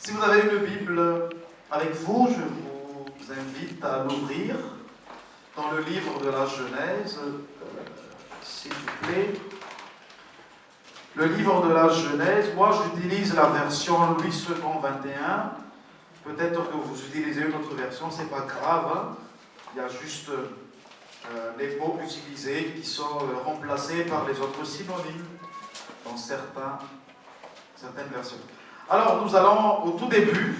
Si vous avez une Bible avec vous, je vous invite à l'ouvrir dans le livre de la Genèse, s'il vous plaît. Le livre de la Genèse, moi j'utilise la version Louis II 21. Peut-être que vous utilisez une autre version, c'est pas grave. Hein. Il y a juste les mots utilisés qui sont remplacés par les autres synonymes dans certaines versions. Alors nous allons au tout début,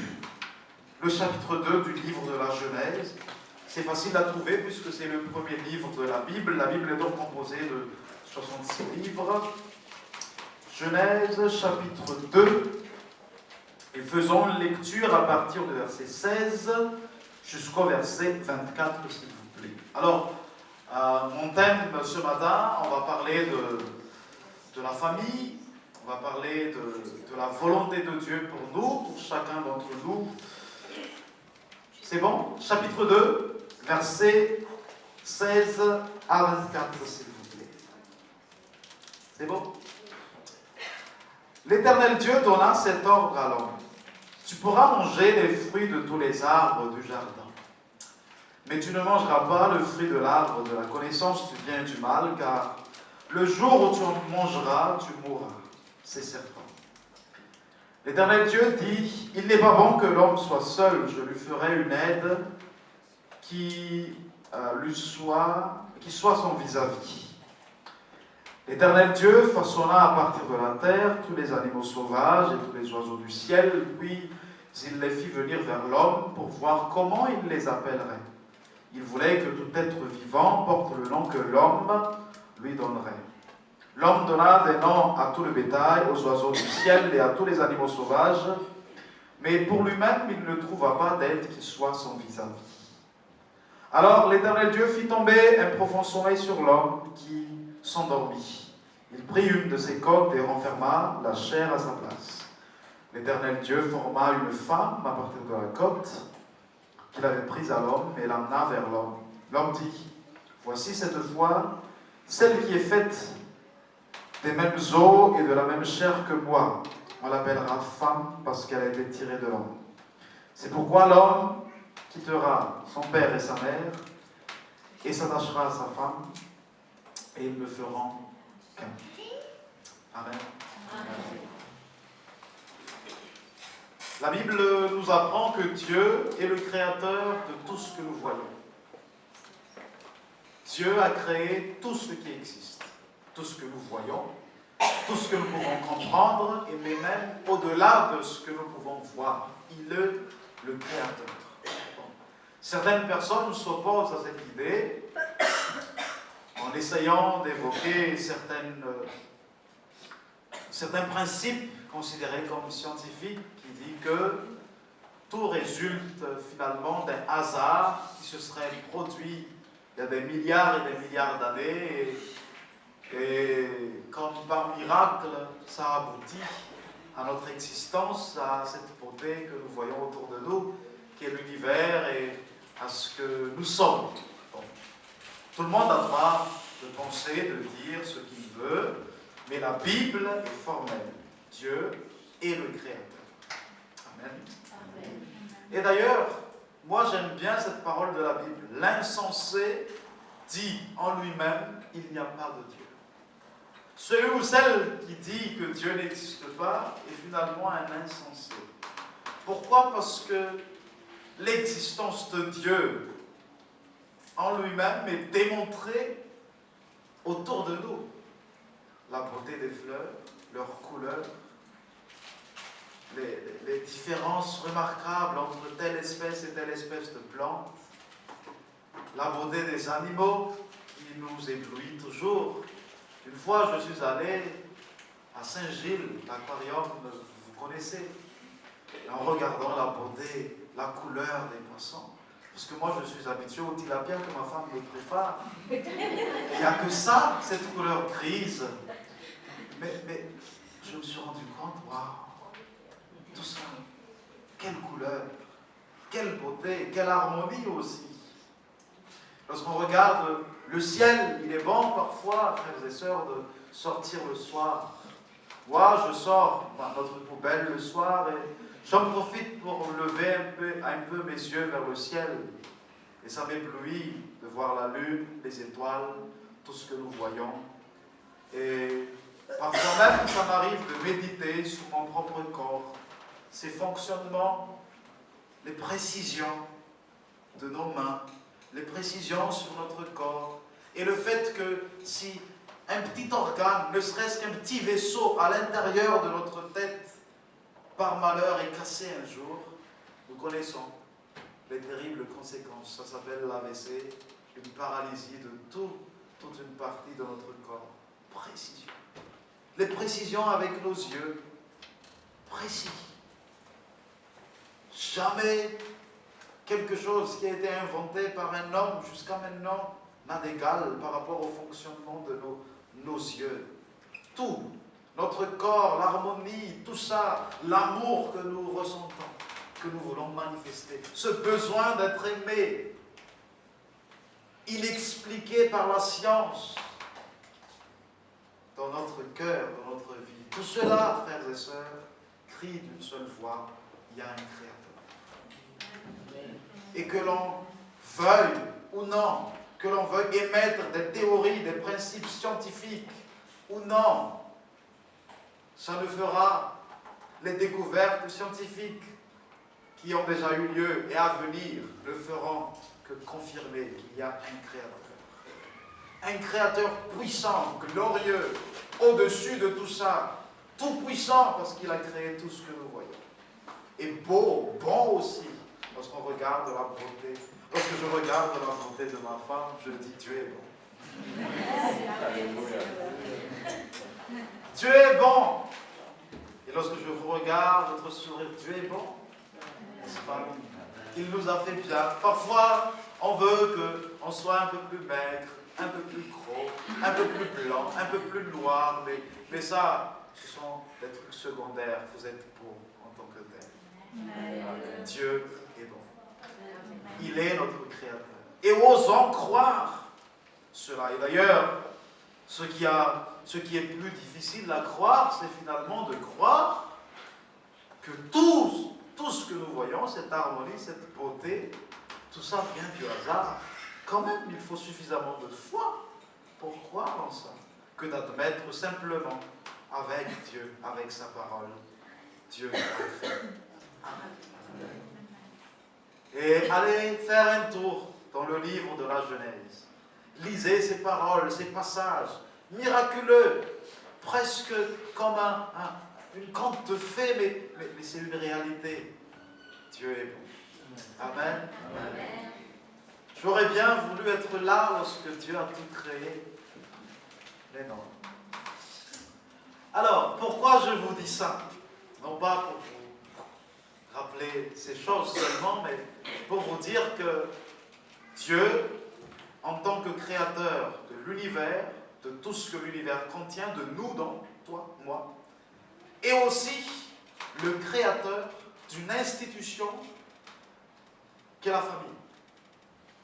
le chapitre 2 du livre de la Genèse. C'est facile à trouver puisque c'est le premier livre de la Bible. La Bible est donc composée de 66 livres. Genèse chapitre 2. Et faisons une lecture à partir du verset 16 jusqu'au verset 24, s'il vous plaît. Alors, mon thème ce matin, on va parler de la famille, on va parler de la volonté de Dieu pour nous, pour chacun d'entre nous. C'est bon? Chapitre 2, versets 16 à 24, s'il vous plaît. C'est bon? L'Éternel Dieu donna cet ordre à l'homme. Tu pourras manger les fruits de tous les arbres du jardin, mais tu ne mangeras pas le fruit de l'arbre de la connaissance du bien et du mal, car le jour où tu en mangeras, tu mourras. C'est certain. L'Éternel Dieu dit, il n'est pas bon que l'homme soit seul, je lui ferai une aide qui soit son vis-à-vis. L'Éternel Dieu façonna à partir de la terre tous les animaux sauvages et tous les oiseaux du ciel, puis il les fit venir vers l'homme pour voir comment il les appellerait. Il voulait que tout être vivant porte le nom que l'homme lui donnerait. L'homme donna des noms à tout le bétail, aux oiseaux du ciel et à tous les animaux sauvages, mais pour lui-même il ne trouva pas d'aide qui soit son vis-à-vis. Alors l'Éternel Dieu fit tomber un profond sommeil sur l'homme qui s'endormit. Il prit une de ses côtes et renferma la chair à sa place. L'Éternel Dieu forma une femme à partir de la côte qu'il avait prise à l'homme et l'amena vers l'homme. L'homme dit, voici cette fois celle qui est faite des mêmes os et de la même chair que moi. On l'appellera femme parce qu'elle a été tirée de l'homme. C'est pourquoi l'homme quittera son père et sa mère et s'attachera à sa femme et ils ne feront qu'un. Amen. Amen. La Bible nous apprend que Dieu est le créateur de tout ce que nous voyons. Dieu a créé tout ce qui existe, tout ce que nous voyons, tout ce que nous pouvons comprendre, et même au-delà de ce que nous pouvons voir. Il est le créateur. Certaines personnes s'opposent à cette idée en essayant d'évoquer certains principes considérés comme scientifiques qui disent que tout résulte finalement d'un hasard qui se serait produit il y a des milliards et des milliards d'années et comme par miracle ça aboutit à notre existence, à cette beauté que nous voyons autour de nous qui est l'univers et à ce que nous sommes. Bon. Tout le monde a le droit de penser, de dire ce qu'il veut, mais la Bible est formelle. Dieu est le Créateur. Amen. Amen. Et d'ailleurs, moi j'aime bien cette parole de la Bible. L'insensé dit en lui-même, il n'y a pas de Dieu. Celui ou celle qui dit que Dieu n'existe pas est finalement un insensé. Pourquoi? Parce que l'existence de Dieu en lui-même est démontrée autour de nous. La beauté des fleurs, leurs couleurs, les différences remarquables entre telle espèce et telle espèce de plante, la beauté des animaux qui nous éblouit toujours. Une fois, je suis allé à Saint-Gilles, l'aquarium, vous connaissez, en regardant la beauté, la couleur des poissons. Parce que moi, je suis habitué au tilapia que ma femme me prépare. Il n'y a que ça, cette couleur grise. Mais je me suis rendu compte, waouh, tout ça, quelle couleur, quelle beauté, quelle harmonie aussi. Lorsqu'on regarde le ciel, il est bon parfois, frères et sœurs, de sortir le soir. Moi, je sors dans notre poubelle le soir et J'en profite pour lever un peu mes yeux vers le ciel. Et ça m'éblouit de voir la lune, les étoiles, tout ce que nous voyons. Et parfois même, ça m'arrive de méditer sur mon propre corps, ses fonctionnements, les précisions de nos mains, les précisions sur notre corps, et le fait que si un petit organe, ne serait-ce qu'un petit vaisseau à l'intérieur de notre tête, par malheur est cassé un jour, nous connaissons les terribles conséquences. Ça s'appelle l'AVC, une paralysie de toute une partie de notre corps. Précision. Les précisions avec nos yeux, précis. Jamais quelque chose qui a été inventé par un homme jusqu'à maintenant n'a d'égal par rapport au fonctionnement de nos yeux. Tout, notre corps, l'harmonie, tout ça, l'amour que nous ressentons, que nous voulons manifester, ce besoin d'être aimé, inexpliqué par la science, dans notre cœur, dans notre vie. Tout cela, frères et sœurs, crie d'une seule voix, il y a un Créateur. Et que l'on veuille ou non, que l'on veuille émettre des théories, des principes scientifiques ou non, ça ne fera les découvertes scientifiques qui ont déjà eu lieu et à venir ne feront que confirmer qu'il y a un Créateur. Un Créateur puissant, glorieux, au-dessus de tout ça, tout puissant parce qu'il a créé tout ce que nous voyons. Et beau, bon aussi, lorsqu'on regarde la beauté. Lorsque je regarde la beauté de ma femme, je dis Dieu est bon. Dieu est bon. Et lorsque je vous regarde, votre sourire, Dieu est bon. N'est-ce pas? Il nous a fait bien. Parfois, on veut qu'on soit un peu plus maigre, un peu plus gros, un peu plus blanc, un peu plus noir, mais ça, ce sont des trucs secondaires. Vous êtes beau en tant que tel. Dieu est bon. Il est notre Créateur. Et osons croire cela. Et d'ailleurs, ce qui est plus difficile à croire, c'est finalement de croire que tout ce que nous voyons, cette harmonie, cette beauté, tout ça vient du hasard. Quand même, il faut suffisamment de foi pour croire en ça, que d'admettre simplement avec Dieu, avec sa parole, Dieu a créé. Amen. Et allez faire un tour dans le livre de la Genèse. Lisez ces paroles, ces passages miraculeux, presque comme une conte de fées, mais c'est une réalité. Dieu est bon. Amen. Amen. J'aurais bien voulu être là lorsque Dieu a tout créé, mais non. Alors, pourquoi je vous dis ça? Non pas pour vous rappeler ces choses seulement, mais pour vous dire que Dieu, en tant que créateur de l'univers, de tout ce que l'univers contient, de nous, donc, toi, moi, et aussi le créateur d'une institution qu'est la famille.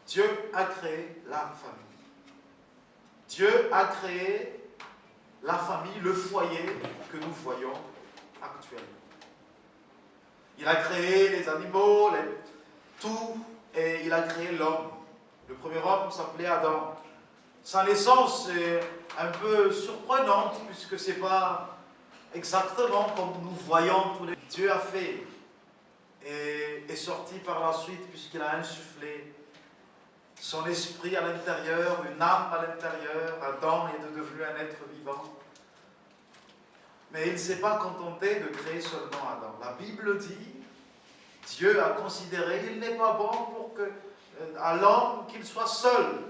Dieu a créé la famille. Dieu a créé la famille, le foyer que nous voyons actuellement. Il a créé les animaux, tout, et il a créé l'homme. Le premier homme s'appelait Adam. Sa naissance est un peu surprenante, puisque ce n'est pas exactement comme nous voyons tous les... Dieu a fait et est sorti par la suite, puisqu'il a insufflé son esprit à l'intérieur, une âme à l'intérieur. Adam est devenu un être vivant. Mais il ne s'est pas contenté de créer seulement Adam. La Bible dit, Dieu a considéré qu'il n'est pas bon pour à l'homme qu'il soit seul.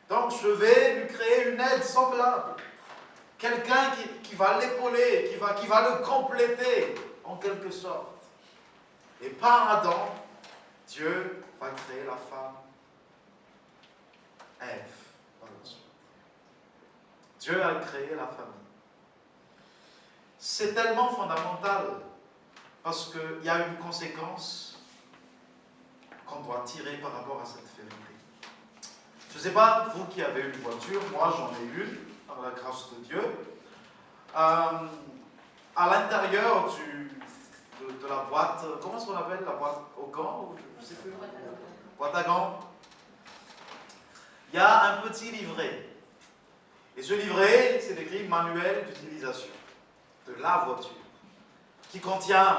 Donc je vais lui créer une aide semblable. Quelqu'un qui va l'épauler, qui va le compléter en quelque sorte. Et par Adam, Dieu va créer la femme Ève. Dieu a créé la famille. C'est tellement fondamental parce qu'il y a une conséquence qu'on doit tirer par rapport à cette vérité. Je ne sais pas, vous qui avez une voiture, moi j'en ai une, par la grâce de Dieu. À l'intérieur de la boîte, comment est-ce qu'on appelle la boîte au gants? Je sais plus. Boîte à gants. Il y a un petit livret. Et ce livret, c'est écrit manuel d'utilisation de la voiture, qui contient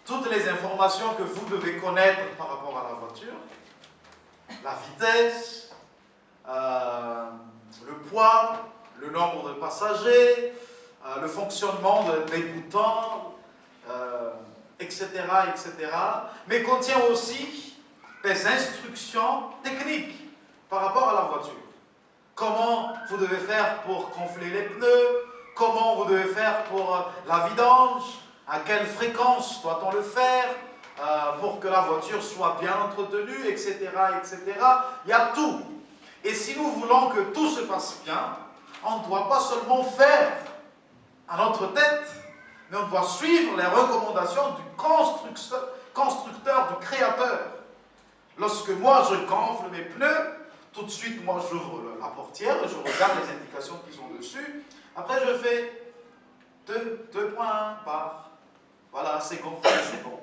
toutes les informations que vous devez connaître par rapport à la voiture, la vitesse, le poids, le nombre de passagers, le fonctionnement des boutons, etc., etc. Mais contient aussi des instructions techniques par rapport à la voiture. Comment vous devez faire pour gonfler les pneus, comment vous devez faire pour la vidange, à quelle fréquence doit-on le faire pour que la voiture soit bien entretenue, etc., etc. Il y a tout. Et si nous voulons que tout se passe bien, on ne doit pas seulement faire à notre tête, mais on doit suivre les recommandations du constructeur, du créateur. Lorsque moi je gonfle mes pneus, tout de suite moi j'ouvre la portière et je regarde les indications qui sont dessus. Après je fais 2.1 par. Voilà, c'est gonflé, c'est bon.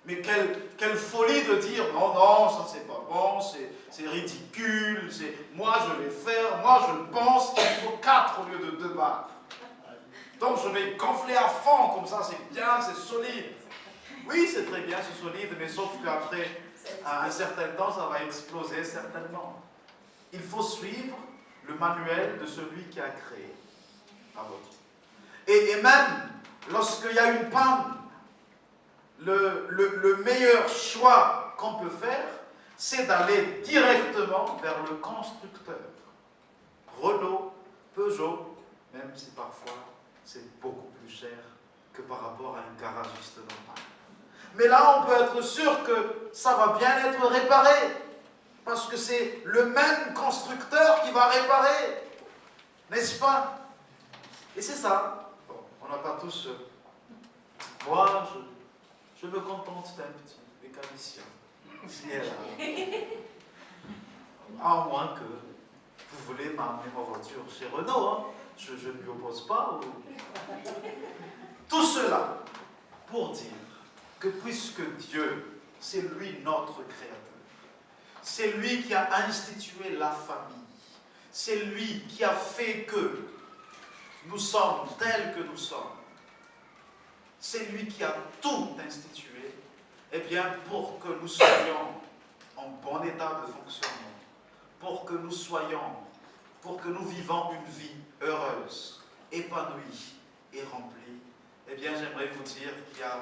Mais quelle folie de dire non, non, ça c'est pas bon, c'est ridicule, moi je vais faire, moi je pense qu'il faut 4 au lieu de 2 barres. Donc je vais gonfler à fond, comme ça c'est bien, c'est solide. Oui, c'est très bien, c'est solide, mais sauf qu'après un certain temps, ça va exploser certainement. Il faut suivre le manuel de celui qui a créé la voiture. Et même lorsqu'il y a une panne, le meilleur choix qu'on peut faire, c'est d'aller directement vers le constructeur. Renault, Peugeot, même si parfois c'est beaucoup plus cher que par rapport à un garagiste normal. Mais là, on peut être sûr que ça va bien être réparé, parce que c'est le même constructeur qui va réparer, n'est-ce pas? Et c'est ça. Bon, on n'a pas tous... Moi, je me contente d'un petit mécanicien. Si elle a... À moins que vous voulez m'amener ma voiture chez Renault, hein. Je ne lui oppose pas. Tout cela pour dire que puisque Dieu, c'est lui notre créateur, c'est lui qui a institué la famille, c'est lui qui a fait que nous sommes tels que nous sommes, c'est lui qui a tout institué, eh bien pour que nous soyons en bon état de fonctionnement, pour que nous vivons une vie heureuse, épanouie et remplie, eh bien j'aimerais vous dire qu'il y a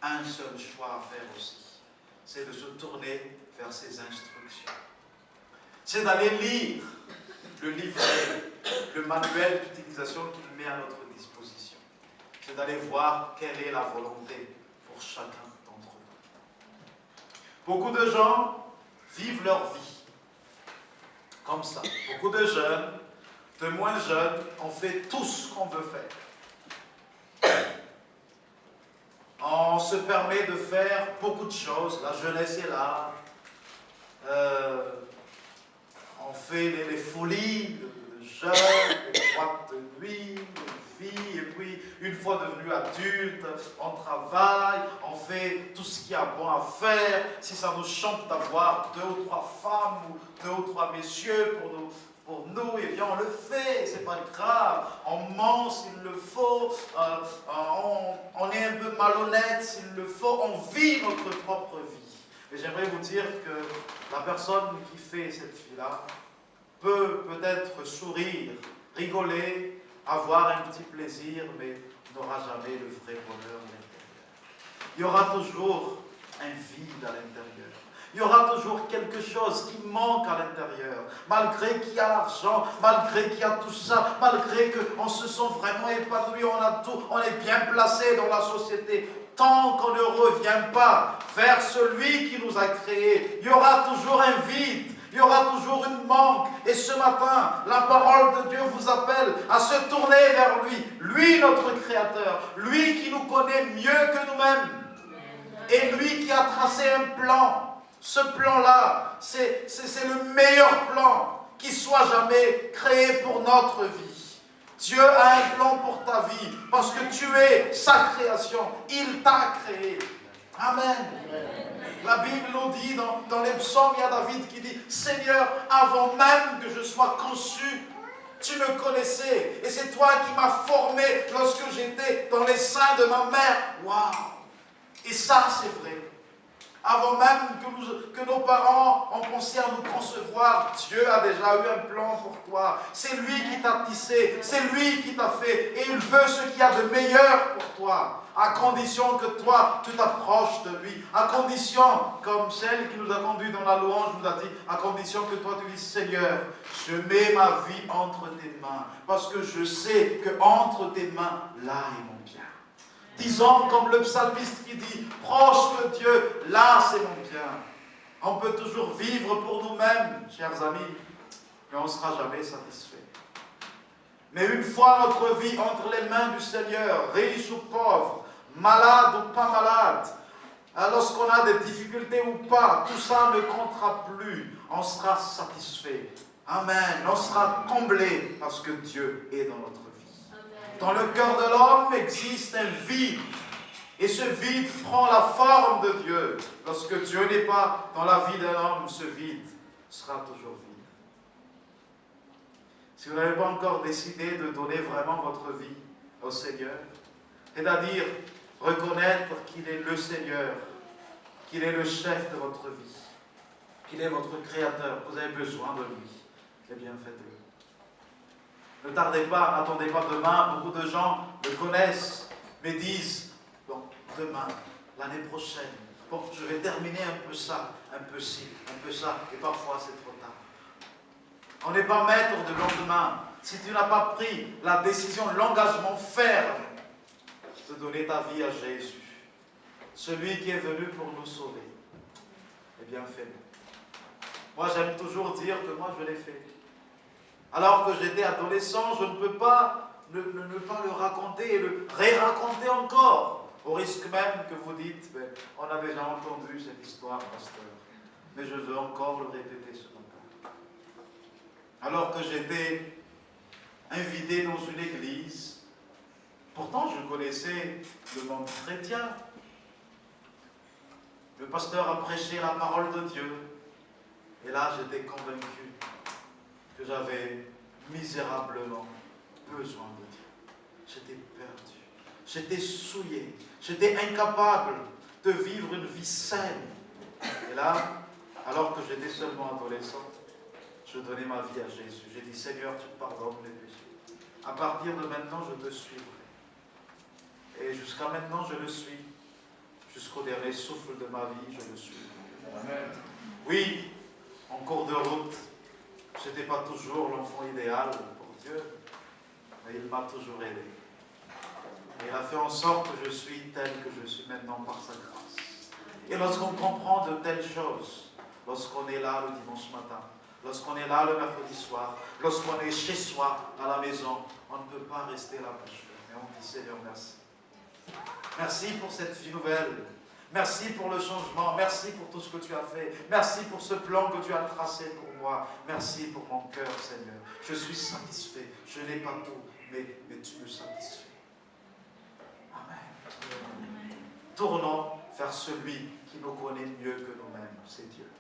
un seul choix à faire aussi, c'est de se tourner vers ces instructions. C'est d'aller lire le livret, le manuel d'utilisation qu'il met à notre disposition. C'est d'aller voir quelle est la volonté pour chacun d'entre nous. Beaucoup de gens vivent leur vie comme ça. Beaucoup de jeunes, de moins jeunes, on fait tout ce qu'on veut faire. On se permet de faire beaucoup de choses. La jeunesse est là. On fait les folies de jeunes, les boîtes de nuit, de vie. Et puis, une fois devenu adulte, on travaille, on fait tout ce qu'il y a bon à faire. Si ça nous chante d'avoir 2 ou 3 femmes ou 2 ou 3 messieurs pour nous, eh bien on le fait, c'est pas grave. On ment s'il le faut, on est un peu malhonnête s'il le faut, on vit notre propre vie. Et j'aimerais vous dire que la personne qui fait cette vie-là peut peut-être sourire, rigoler, avoir un petit plaisir, mais n'aura jamais le vrai bonheur à l'intérieur. Il y aura toujours un vide à l'intérieur. Il y aura toujours quelque chose qui manque à l'intérieur. Malgré qu'il y a l'argent, malgré qu'il y a tout ça, malgré qu'on se sent vraiment épanoui, on a tout, on est bien placé dans la société. Tant qu'on ne revient pas vers celui qui nous a créés, il y aura toujours un vide, il y aura toujours une manque. Et ce matin, la parole de Dieu vous appelle à se tourner vers lui. Lui, notre Créateur, lui qui nous connaît mieux que nous-mêmes. Et lui qui a tracé un plan. Ce plan-là, c'est le meilleur plan qui soit jamais créé pour notre vie. Dieu a un plan pour ta vie, parce que tu es sa création. Il t'a créé. Amen. La Bible nous dit, dans les psaumes, il y a David qui dit, Seigneur, avant même que je sois conçu, tu me connaissais. Et c'est toi qui m'as formé lorsque j'étais dans les seins de ma mère. Waouh! Et ça, c'est vrai. Avant même que nos parents ont pensé à nous concevoir, Dieu a déjà eu un plan pour toi. C'est lui qui t'a tissé, c'est lui qui t'a fait. Et il veut ce qu'il y a de meilleur pour toi. À condition que toi, tu t'approches de lui. À condition, comme celle qui nous a conduits dans la louange nous a dit, à condition que toi tu dis, Seigneur, je mets ma vie entre tes mains. Parce que je sais que entre tes mains, là est mon bien. Disons comme le psalmiste qui dit, proche de Dieu, là c'est mon bien. On peut toujours vivre pour nous-mêmes, chers amis, mais on ne sera jamais satisfait. Mais une fois notre vie entre les mains du Seigneur, riche ou pauvre, malade ou pas malade, lorsqu'on a des difficultés ou pas, tout ça ne comptera plus. On sera satisfait. Amen. On sera comblé parce que Dieu est dans notre vie. Dans le cœur de l'homme existe un vide. Et ce vide prend la forme de Dieu. Lorsque Dieu n'est pas dans la vie d'un homme, ce vide sera toujours vide. Si vous n'avez pas encore décidé de donner vraiment votre vie au Seigneur, c'est-à-dire reconnaître qu'il est le Seigneur, qu'il est le chef de votre vie, qu'il est votre Créateur, vous avez besoin de lui, eh bien faites-le. Ne tardez pas, n'attendez pas demain. Beaucoup de gens le connaissent, mais disent, bon, demain, l'année prochaine, bon, je vais terminer un peu ça, un peu ci, un peu ça, et parfois c'est trop tard. On n'est pas maître de lendemain. Si tu n'as pas pris la décision, l'engagement ferme de donner ta vie à Jésus, celui qui est venu pour nous sauver, eh bien fais-le. Moi j'aime toujours dire que moi je l'ai fait. Alors que j'étais adolescent, je ne peux pas ne pas le raconter et le ré-raconter encore, au risque même que vous dites, ben, on a déjà entendu cette histoire, pasteur, mais je veux encore le répéter ce matin. Alors que j'étais invité dans une église, pourtant je connaissais le monde chrétien. Le pasteur a prêché la parole de Dieu, et là j'étais convaincu que j'avais misérablement besoin de Dieu. J'étais perdu, j'étais souillé, j'étais incapable de vivre une vie saine. Et là, alors que j'étais seulement adolescent, je donnais ma vie à Jésus. J'ai dit, Seigneur, tu pardonnes mes péchés. À partir de maintenant, je te suivrai. Et jusqu'à maintenant, je le suis. Jusqu'au dernier souffle de ma vie, je le suis. Amen. Oui, en cours de route, je n'étais pas toujours l'enfant idéal pour Dieu, mais il m'a toujours aidé. Et il a fait en sorte que je suis tel que je suis maintenant par sa grâce. Et lorsqu'on comprend de telles choses, lorsqu'on est là le dimanche matin, lorsqu'on est là le mercredi soir, lorsqu'on est chez soi, à la maison, on ne peut pas rester la bouche fermée. Mais on dit, Seigneur, merci. Merci pour cette vie nouvelle. Merci pour le changement. Merci pour tout ce que tu as fait. Merci pour ce plan que tu as tracé pour moi. Merci pour mon cœur, Seigneur. Je suis satisfait. Je n'ai pas tout, mais tu me satisfais. Amen. Tournons vers celui qui nous connaît mieux que nous-mêmes. C'est Dieu.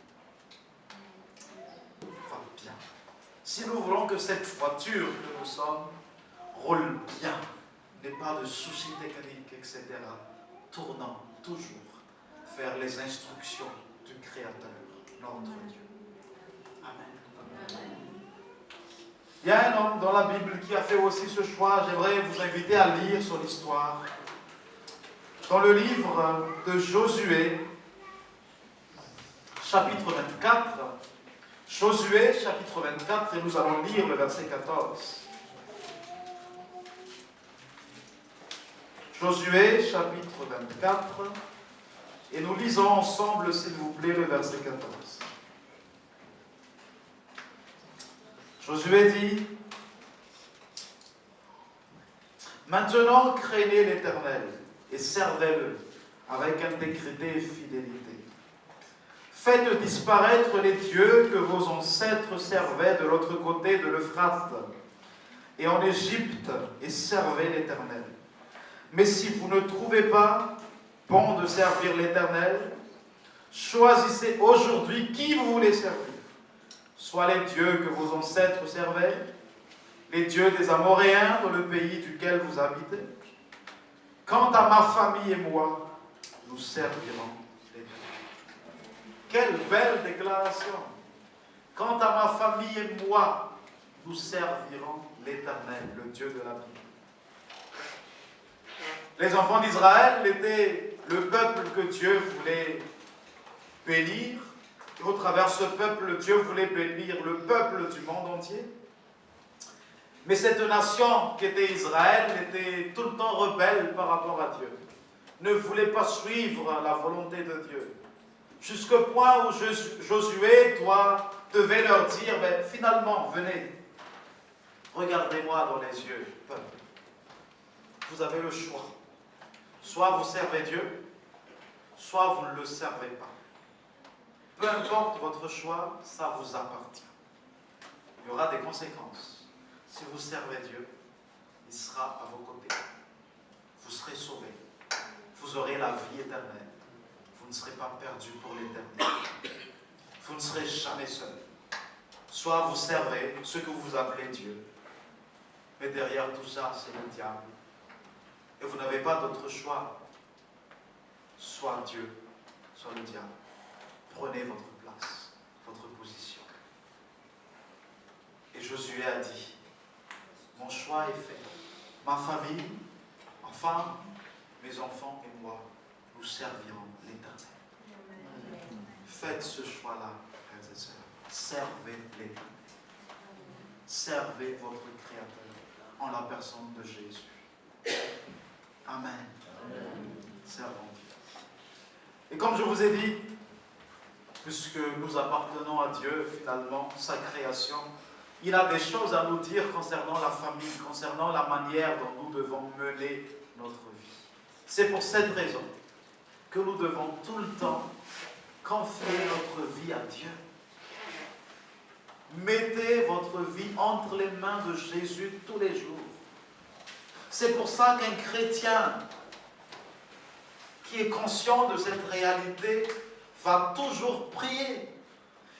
Va bien. Si nous voulons que cette voiture que nous sommes roule bien, n'ait pas de soucis techniques, etc., tournons toujours vers les instructions du Créateur, notre Dieu. Amen. Il y a un homme dans la Bible qui a fait aussi ce choix. J'aimerais vous inviter à lire son histoire. Dans le livre de Josué, chapitre 24, Josué, chapitre 24, et nous allons lire le verset 14. Josué, chapitre 24, et nous lisons ensemble, s'il vous plaît, le verset 14. Josué dit, « Maintenant craignez l'Éternel et servez-le avec intégrité et fidélité. Faites disparaître les dieux que vos ancêtres servaient de l'autre côté de l'Euphrate, et en Égypte et servez l'Éternel. Mais si vous ne trouvez pas bon de servir l'Éternel, choisissez aujourd'hui qui vous voulez servir. Soit les dieux que vos ancêtres servaient, les dieux des Amoréens dans le pays duquel vous habitez. Quant à ma famille et moi, nous servirons l'Éternel. Quelle belle déclaration! Quant à ma famille et moi, nous servirons l'Éternel, le Dieu de la Bible. Les enfants d'Israël étaient le peuple que Dieu voulait bénir. Et au travers de ce peuple, Dieu voulait bénir le peuple du monde entier. Mais cette nation qui était Israël était tout le temps rebelle par rapport à Dieu. Ne voulait pas suivre la volonté de Dieu. Jusqu'au point où Josué devait leur dire, ben, finalement, venez, regardez-moi dans les yeux, peuple. Vous avez le choix. Soit vous servez Dieu, soit vous ne le servez pas. Peu importe votre choix, ça vous appartient. Il y aura des conséquences. Si vous servez Dieu, il sera à vos côtés. Vous serez sauvés. Vous aurez la vie éternelle. Vous ne serez pas perdus pour l'éternité. Vous ne serez jamais seuls. Soit vous servez ce que vous appelez Dieu. Mais derrière tout ça, c'est le diable. Et vous n'avez pas d'autre choix. Soit Dieu, soit le diable. Prenez votre place, votre position. Et Josué a dit, mon choix est fait. Ma famille, enfin, mes enfants et moi, nous servirons l'Éternel. Faites ce choix-là, frères et sœurs. Servez l'Éternel. Servez votre Créateur en la personne de Jésus. Amen. Servons Dieu. Et comme je vous ai dit, puisque nous appartenons à Dieu, finalement, sa création, il a des choses à nous dire concernant la famille, concernant la manière dont nous devons mener notre vie. C'est pour cette raison que nous devons tout le temps confier notre vie à Dieu. Mettez votre vie entre les mains de Jésus tous les jours. C'est pour ça qu'un chrétien qui est conscient de cette réalité va toujours prier.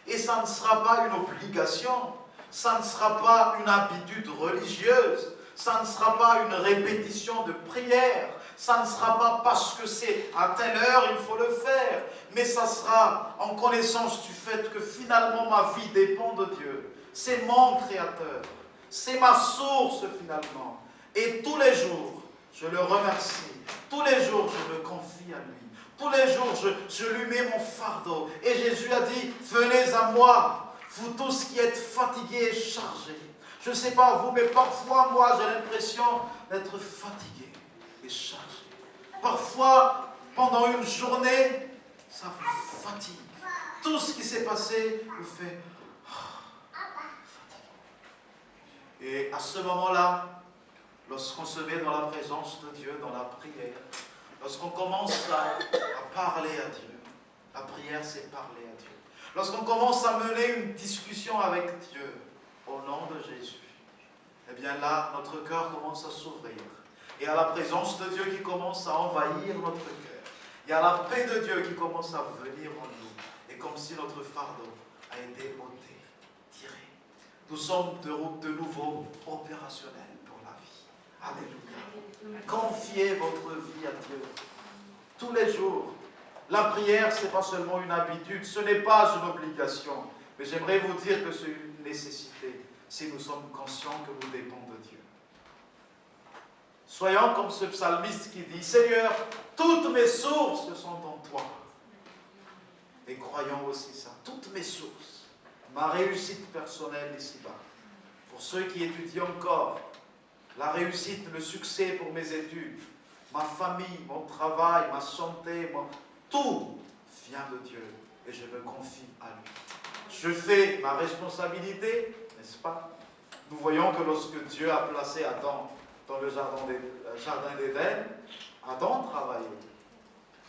Et ça ne sera pas une obligation, ça ne sera pas une habitude religieuse, ça ne sera pas une répétition de prière, ça ne sera pas parce que c'est à telle heure il faut le faire, mais ça sera en connaissance du fait que finalement ma vie dépend de Dieu. C'est mon Créateur, c'est ma source finalement. Et tous les jours, je le remercie. Tous les jours, je me confie à lui. Tous les jours, je lui mets mon fardeau. Et Jésus a dit, venez à moi, vous tous qui êtes fatigués et chargés. Je ne sais pas vous, mais parfois, moi, j'ai l'impression d'être fatigué et chargé. Parfois, pendant une journée, ça vous fatigue. Tout ce qui s'est passé vous fait fatigué. Et à ce moment-là, lorsqu'on se met dans la présence de Dieu, dans la prière, lorsqu'on commence à parler à Dieu, la prière c'est parler à Dieu. Lorsqu'on commence à mener une discussion avec Dieu, au nom de Jésus, eh bien là, notre cœur commence à s'ouvrir. Il y a la présence de Dieu qui commence à envahir notre cœur. Il y a la paix de Dieu qui commence à venir en nous. Et comme si notre fardeau a été ôté, tiré. Nous sommes de nouveau opérationnels. Alléluia. Confiez votre vie à Dieu. Tous les jours. La prière, ce n'est pas seulement une habitude, ce n'est pas une obligation. Mais j'aimerais vous dire que c'est une nécessité si nous sommes conscients que nous dépendons de Dieu. Soyons comme ce psalmiste qui dit, Seigneur, toutes mes sources sont en toi. Et croyons aussi ça. Toutes mes sources. Ma réussite personnelle ici-bas. Pour ceux qui étudient encore, la réussite, le succès pour mes études, ma famille, mon travail, ma santé, tout vient de Dieu et je me confie à lui. Je fais ma responsabilité, n'est-ce pas? Nous voyons que lorsque Dieu a placé Adam dans le jardin d'Éden, Adam travaillait.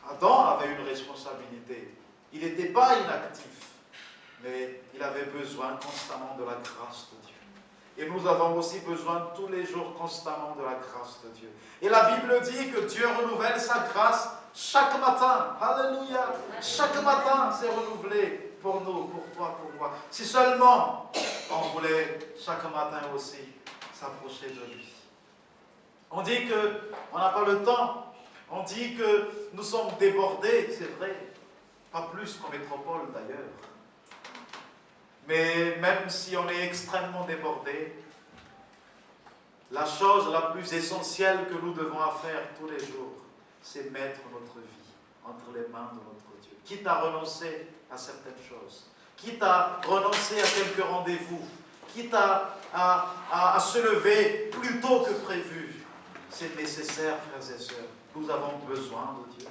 Adam avait une responsabilité. Il n'était pas inactif, mais il avait besoin constamment de la grâce de Dieu. Et nous avons aussi besoin tous les jours constamment de la grâce de Dieu. Et la Bible dit que Dieu renouvelle sa grâce chaque matin. Alléluia. Chaque matin, c'est renouvelé pour nous, pour toi, pour moi. Si seulement on voulait chaque matin aussi s'approcher de lui. On dit qu'on n'a pas le temps. On dit que nous sommes débordés, c'est vrai. Pas plus qu'en métropole d'ailleurs. Mais même si on est extrêmement débordé, la chose la plus essentielle que nous devons faire tous les jours, c'est mettre notre vie entre les mains de notre Dieu. Quitte à renoncer à certaines choses, quitte à renoncer à quelques rendez-vous, quitte à se lever plus tôt que prévu. C'est nécessaire, frères et sœurs. Nous avons besoin de Dieu.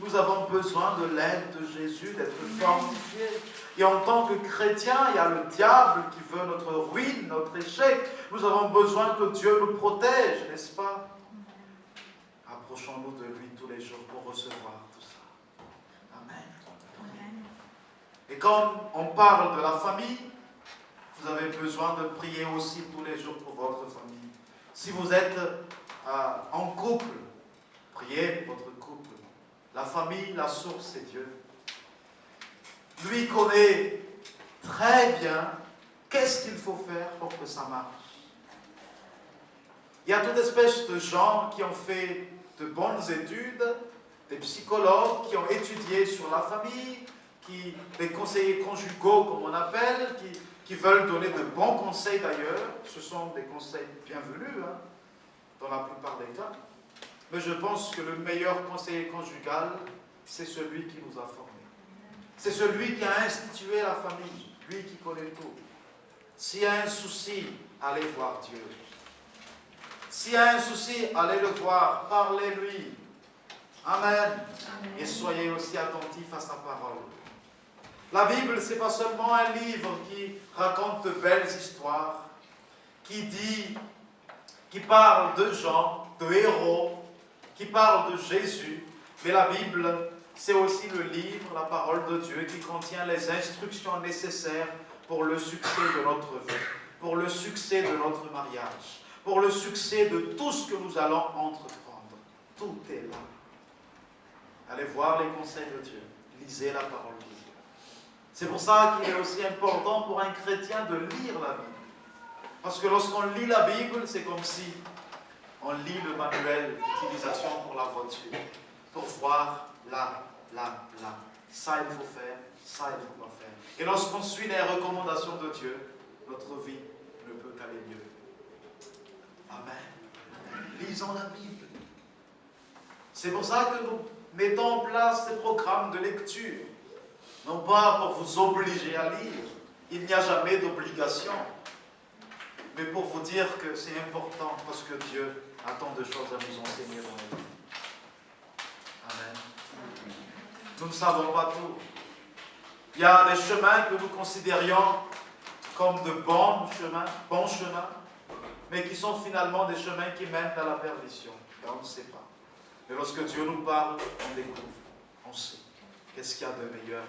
Nous avons besoin de l'aide de Jésus, d'être fortifiés. Et en tant que chrétiens, il y a le diable qui veut notre ruine, notre échec. Nous avons besoin que Dieu nous protège, n'est-ce pas? Approchons-nous de lui tous les jours pour recevoir tout ça. Amen. Et quand on parle de la famille, vous avez besoin de prier aussi tous les jours pour votre famille. Si vous êtes en couple, priez pour votre couple. La famille, la source, c'est Dieu. Lui connaît très bien qu'est-ce qu'il faut faire pour que ça marche. Il y a toute espèce de gens qui ont fait de bonnes études, des psychologues qui ont étudié sur la famille, des conseillers conjugaux, comme on appelle, qui veulent donner de bons conseils d'ailleurs. Ce sont des conseils bienvenus, dans la plupart des cas. Mais je pense que le meilleur conseiller conjugal, c'est celui qui nous a formés. C'est celui qui a institué la famille, lui qui connaît tout. S'il y a un souci, allez voir Dieu. S'il y a un souci, allez le voir, parlez-lui. Amen. Et soyez aussi attentifs à sa parole. La Bible, ce n'est pas seulement un livre qui raconte de belles histoires, qui parle de gens, de héros, qui parle de Jésus, mais la Bible, c'est aussi le livre, la parole de Dieu, qui contient les instructions nécessaires pour le succès de notre vie, pour le succès de notre mariage, pour le succès de tout ce que nous allons entreprendre. Tout est là. Allez voir les conseils de Dieu, lisez la parole de Dieu. C'est pour ça qu'il est aussi important pour un chrétien de lire la Bible. Parce que lorsqu'on lit la Bible, c'est comme si on lit le manuel d'utilisation pour la voiture, pour voir là. Ça, il faut faire, ça, il ne faut pas faire. Et lorsqu'on suit les recommandations de Dieu, notre vie ne peut qu'aller mieux. Amen. Lisons la Bible. C'est pour ça que nous mettons en place ces programmes de lecture. Non pas pour vous obliger à lire. Il n'y a jamais d'obligation. Mais pour vous dire que c'est important parce que Dieu a tant de choses à nous enseigner dans la vie. Amen. Nous ne savons pas tout. Il y a des chemins que nous considérions comme de bons chemins, mais qui sont finalement des chemins qui mènent à la perdition. Et on ne sait pas. Mais lorsque Dieu nous parle, on découvre, on sait. Qu'est-ce qu'il y a de meilleur?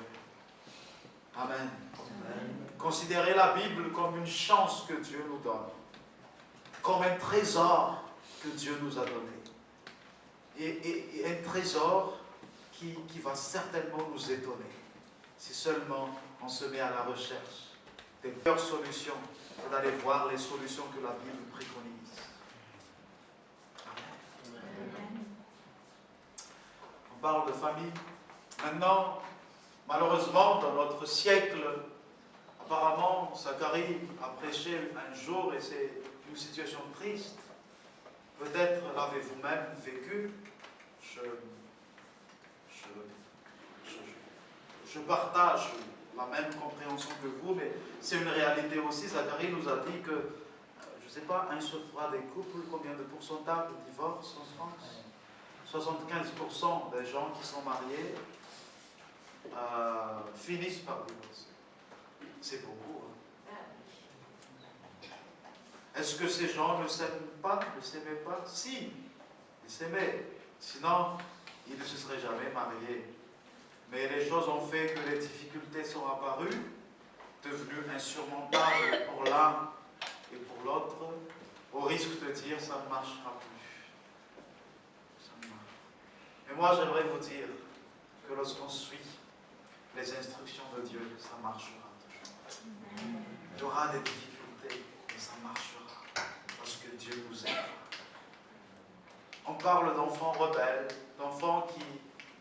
Amen. Amen. Considérez la Bible comme une chance que Dieu nous donne, comme un trésor que Dieu nous a donné. Et un trésor qui va certainement nous étonner, si seulement on se met à la recherche des meilleures solutions et d'aller voir les solutions que la Bible préconise. Amen. On parle de famille. Maintenant, malheureusement, dans notre siècle, apparemment, Zacharie a prêché un jour et c'est une situation triste. Peut-être l'avez-vous même vécu. Je partage la même compréhension que vous, mais c'est une réalité aussi. Zacharie nous a dit que, je ne sais pas, 1 sur 3 des couples, combien de pourcentage de divorce en France? 75% des gens qui sont mariés finissent par divorcer. C'est beaucoup. Est-ce que ces gens ne s'aiment pas, ne s'aimaient pas? Si, ils s'aimaient. Sinon, ils ne se seraient jamais mariés. Mais les choses ont fait que les difficultés sont apparues, devenues insurmontables pour l'un et pour l'autre, au risque de dire ça ne marchera plus. Ça ne marche. Mais moi, j'aimerais vous dire que lorsqu'on suit les instructions de Dieu, ça marchera toujours. Il y aura des difficultés, mais ça marchera parce que Dieu nous aime. On parle d'enfants rebelles, d'enfants qui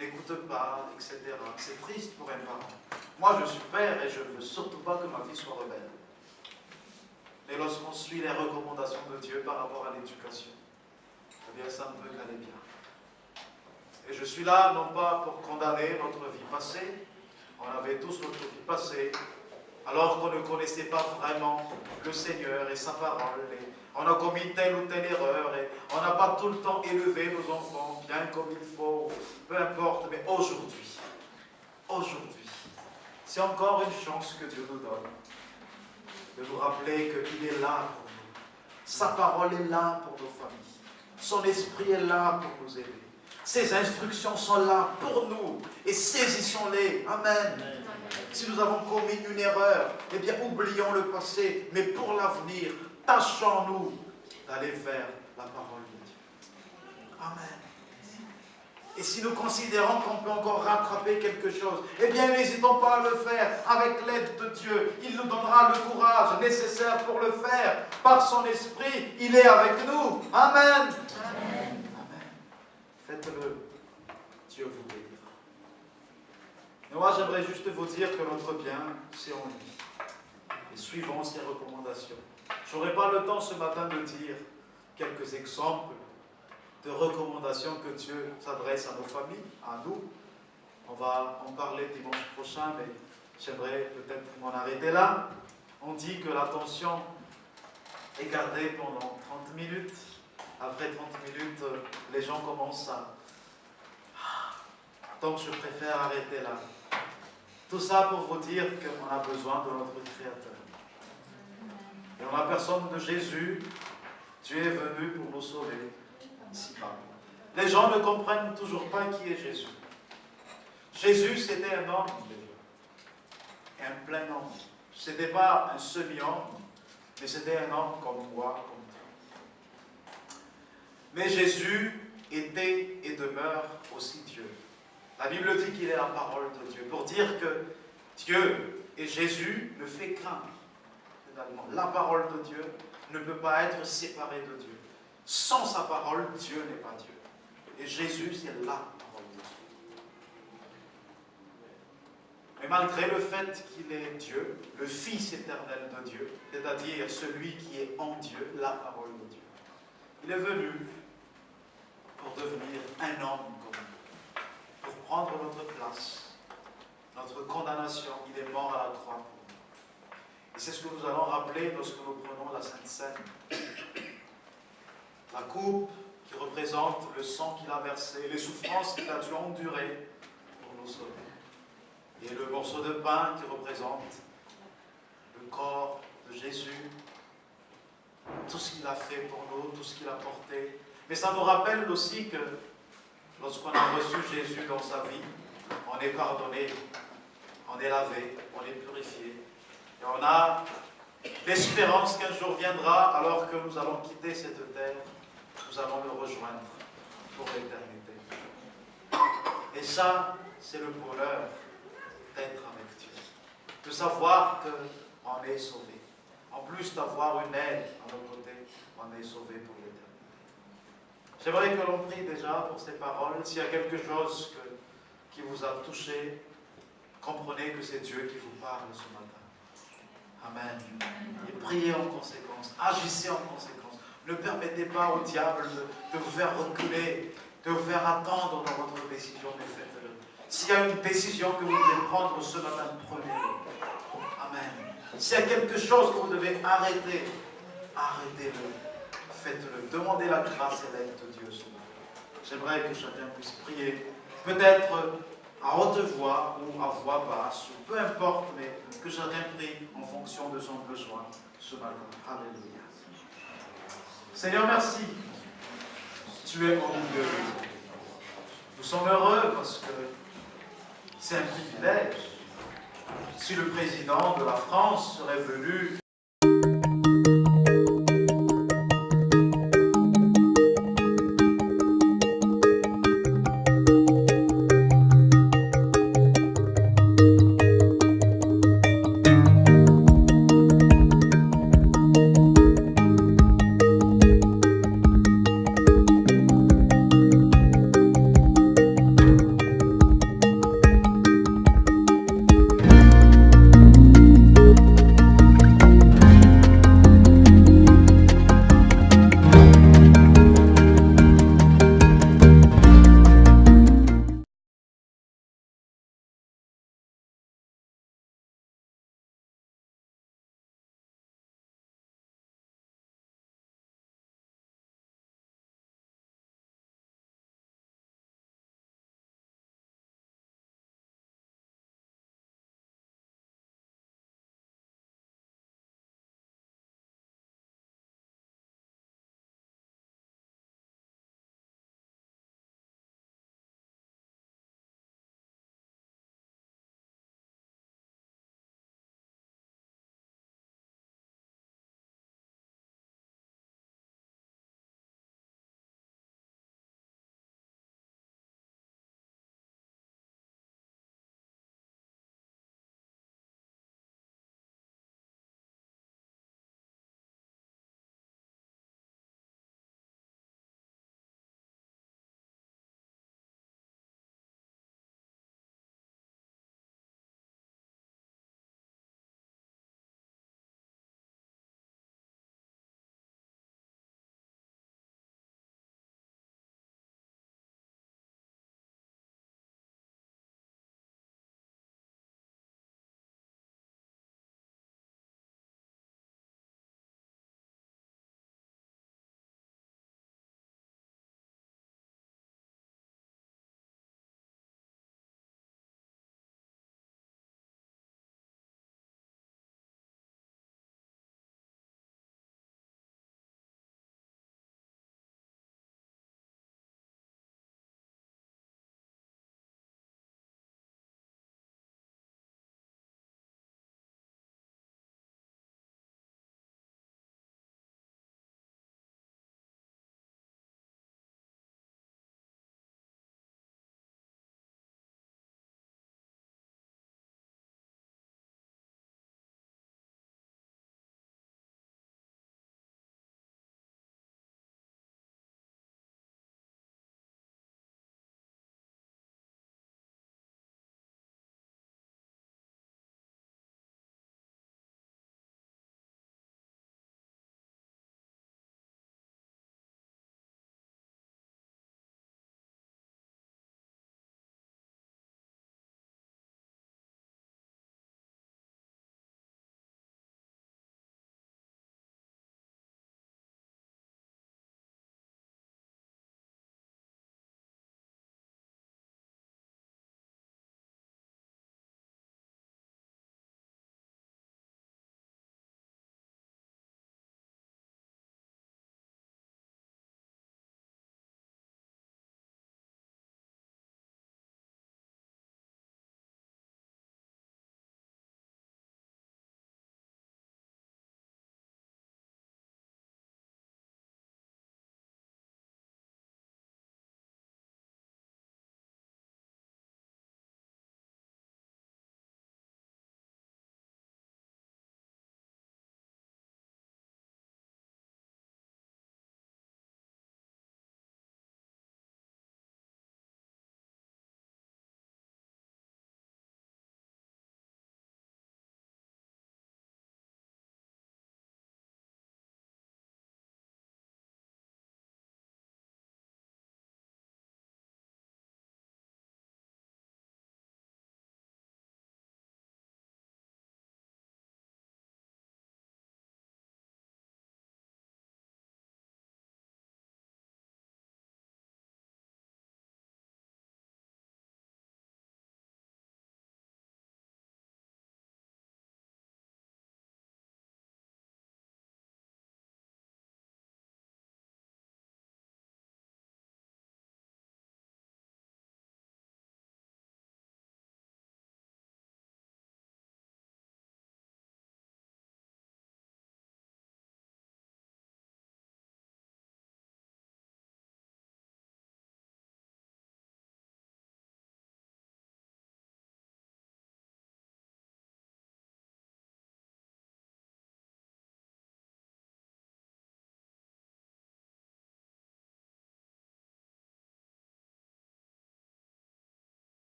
n'écoutent pas, etc. C'est triste pour un parent. Moi, je suis père et je ne veux surtout pas que ma fille soit rebelle. Mais lorsqu'on suit les recommandations de Dieu par rapport à l'éducation, eh bien, ça ne peut qu'aller bien. Et je suis là, non pas pour condamner notre vie passée. On avait tous notre vie passée, alors qu'on ne connaissait pas vraiment le Seigneur et sa parole. Et on a commis telle ou telle erreur et on n'a pas tout le temps élevé nos enfants bien comme il faut, peu importe. Mais aujourd'hui, c'est encore une chance que Dieu nous donne de nous rappeler qu'il est là pour nous. Sa parole est là pour nos familles. Son esprit est là pour nous aider. Ses instructions sont là pour nous et saisissons-les. Amen. Si nous avons commis une erreur, eh bien oublions le passé, mais pour l'avenir, tâchons-nous d'aller vers la parole de Dieu. Amen. Et si nous considérons qu'on peut encore rattraper quelque chose, eh bien n'hésitons pas à le faire avec l'aide de Dieu. Il nous donnera le courage nécessaire pour le faire. Par son esprit, il est avec nous. Amen. Amen. Faites-le. Dieu vous bénira. Et moi, j'aimerais juste vous dire que notre bien, c'est en lui. Et suivons ses recommandations. Je n'aurai pas le temps ce matin de dire quelques exemples de recommandations que Dieu s'adresse à nos familles, à nous. On va en parler dimanche prochain, mais j'aimerais peut-être m'en arrêter là. On dit que l'attention est gardée pendant 30 minutes. Après 30 minutes, les gens commencent à... Donc je préfère arrêter là. Tout ça pour vous dire qu'on a besoin de notre Créateur. Et en la personne de Jésus, Dieu est venu pour nous sauver. Les gens ne comprennent toujours pas qui est Jésus. Jésus, c'était un homme de Dieu. Un plein homme. Ce n'était pas un semi-homme, mais c'était un homme comme moi, comme toi. Mais Jésus était et demeure aussi Dieu. La Bible dit qu'il est la parole de Dieu, pour dire que Dieu et Jésus ne fait qu'un. Finalement, la parole de Dieu ne peut pas être séparée de Dieu. Sans sa parole, Dieu n'est pas Dieu. Et Jésus, c'est la parole de Dieu. Mais malgré le fait qu'il est Dieu, le Fils éternel de Dieu, c'est-à-dire celui qui est en Dieu, la parole de Dieu, il est venu pour devenir un homme comme nous, pour prendre notre place, notre condamnation. Il est mort à la croix pour nous. Et c'est ce que nous allons rappeler lorsque nous prenons la Sainte Seine. La coupe qui représente le sang qu'il a versé, les souffrances qu'il a dû endurer pour nous sauver. Et le morceau de pain qui représente le corps de Jésus, tout ce qu'il a fait pour nous, tout ce qu'il a porté. Mais ça nous rappelle aussi que lorsqu'on a reçu Jésus dans sa vie, on est pardonné, on est lavé, on est purifié. Et on a l'espérance qu'un jour viendra, alors que nous allons quitter cette terre, nous allons le rejoindre pour l'éternité. Et ça, c'est le bonheur d'être avec Dieu. De savoir qu'on est sauvé. En plus d'avoir une aide à nos côtés, on est sauvé pour l'éternité. J'aimerais que l'on prie déjà pour ces paroles. S'il y a quelque chose qui vous a touché, comprenez que c'est Dieu qui vous parle ce matin. Amen. Et priez en conséquence. Agissez en conséquence. Ne permettez pas au diable de vous faire reculer, de vous faire attendre dans votre décision, mais faites-le. S'il y a une décision que vous devez prendre ce matin, prenez-le. Amen. S'il y a quelque chose que vous devez arrêter, arrêtez-le. Faites-le. Demandez la grâce et l'aide de Dieu ce matin. J'aimerais que chacun puisse prier, peut-être à haute voix ou à voix basse, ou peu importe, mais que chacun prie en fonction de son besoin ce matin. Alléluia. Seigneur, merci. Tu es au milieu de nous. Nous sommes heureux parce que c'est un privilège. Si le président de la France serait venu